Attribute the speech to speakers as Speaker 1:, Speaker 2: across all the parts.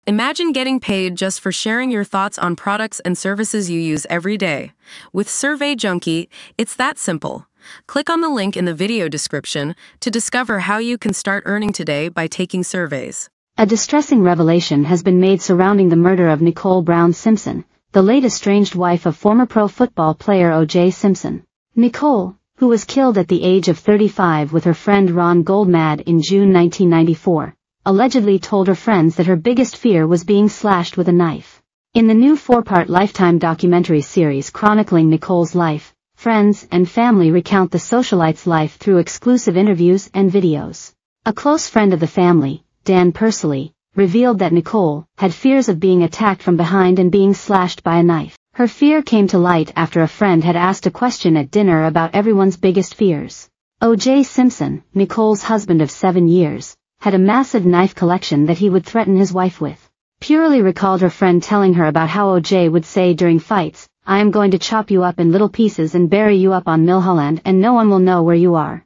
Speaker 1: Imagine getting paid just for sharing your thoughts on products and services you use every day. With Survey Junkie, it's that simple. Click on the link in the video description to discover how you can start earning today by taking surveys.
Speaker 2: A distressing revelation has been made surrounding the murder of Nicole Brown Simpson, the late estranged wife of former pro football player O.J. Simpson. Nicole, who was killed at the age of 35 with her friend Ron Goldman in June 1994, allegedly told her friends that her biggest fear was being slashed with a knife. In the new 4-part Lifetime documentary series chronicling Nicole's life, friends and family recount the socialite's life through exclusive interviews and videos. A close friend of the family, Dan Pursley, revealed that Nicole had fears of being attacked from behind and being slashed by a knife. Her fear came to light after a friend had asked a question at dinner about everyone's biggest fears. O.J. Simpson, Nicole's husband of 7 years, had a massive knife collection that he would threaten his wife with. Purely recalled her friend telling her about how O.J. would say during fights, "I am going to chop you up in little pieces and bury you up on Milholland and no one will know where you are.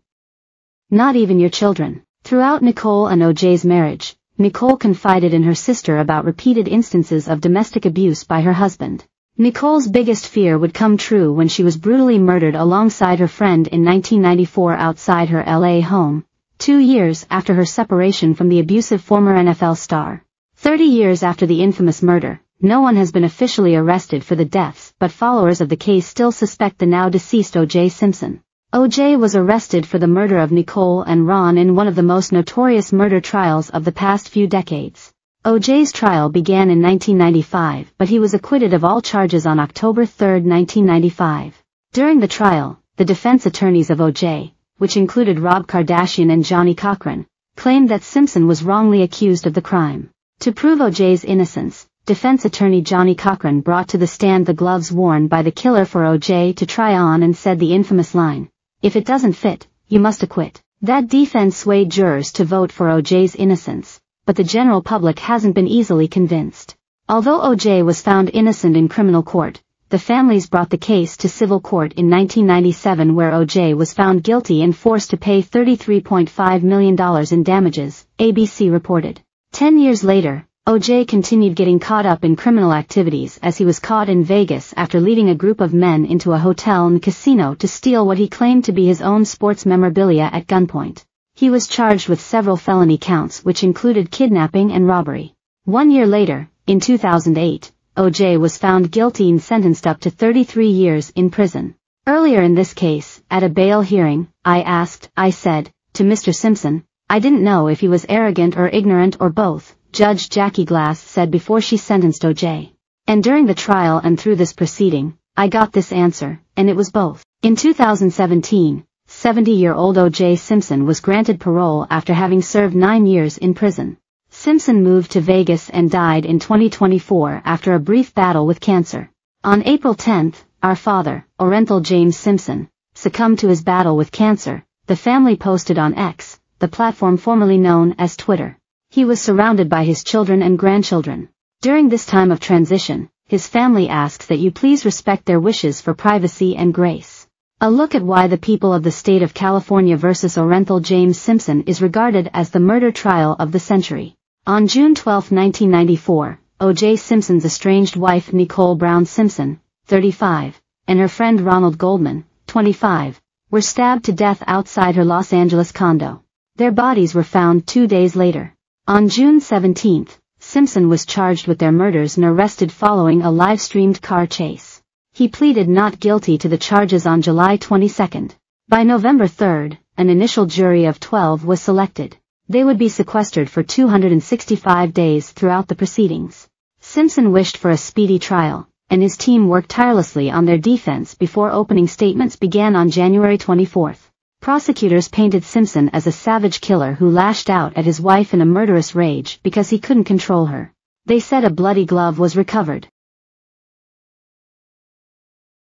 Speaker 2: Not even your children." Throughout Nicole and O.J.'s marriage, Nicole confided in her sister about repeated instances of domestic abuse by her husband. Nicole's biggest fear would come true when she was brutally murdered alongside her friend in 1994 outside her LA home, 2 years after her separation from the abusive former NFL star. 30 years after the infamous murder, no one has been officially arrested for the deaths, but followers of the case still suspect the now deceased O.J. Simpson. O.J. was arrested for the murder of Nicole and Ron in one of the most notorious murder trials of the past few decades. O.J.'s trial began in 1995, but he was acquitted of all charges on October 3, 1995. During the trial, the defense attorneys of O.J., which included Rob Kardashian and Johnny Cochran, claimed that Simpson was wrongly accused of the crime. To prove O.J.'s innocence, defense attorney Johnny Cochran brought to the stand the gloves worn by the killer for O.J. to try on and said the infamous line, "If it doesn't fit, you must acquit." That defense swayed jurors to vote for O.J.'s innocence, but the general public hasn't been easily convinced. Although O.J. was found innocent in criminal court, the families brought the case to civil court in 1997 where O.J. was found guilty and forced to pay $33.5 million in damages, ABC reported. 10 years later, O.J. continued getting caught up in criminal activities as he was caught in Vegas after leading a group of men into a hotel and casino to steal what he claimed to be his own sports memorabilia at gunpoint. He was charged with several felony counts which included kidnapping and robbery. 1 year later, in 2008, O.J. was found guilty and sentenced up to 33 years in prison. Earlier in this case, at a bail hearing, I said, to Mr. Simpson, I didn't know if he was arrogant or ignorant or both, Judge Jackie Glass said before she sentenced O.J. And during the trial and through this proceeding, I got this answer, and it was both. In 2017, 70-year-old O.J. Simpson was granted parole after having served 9 years in prison. Simpson moved to Vegas and died in 2024 after a brief battle with cancer. On April 10, our father, Orenthal James Simpson, succumbed to his battle with cancer, the family posted on X, the platform formerly known as Twitter. He was surrounded by his children and grandchildren. During this time of transition, his family asks that you please respect their wishes for privacy and grace. A look at why the people of the state of California versus Orenthal James Simpson is regarded as the murder trial of the century. On June 12, 1994, O.J. Simpson's estranged wife Nicole Brown Simpson, 35, and her friend Ronald Goldman, 25, were stabbed to death outside her Los Angeles condo. Their bodies were found 2 days later. On June 17, Simpson was charged with their murders and arrested following a live-streamed car chase. He pleaded not guilty to the charges on July 22. By November 3, an initial jury of 12 was selected. They would be sequestered for 265 days throughout the proceedings. Simpson wished for a speedy trial, and his team worked tirelessly on their defense before opening statements began on January 24. Prosecutors painted Simpson as a savage killer who lashed out at his wife in a murderous rage because he couldn't control her. They said a bloody glove was recovered.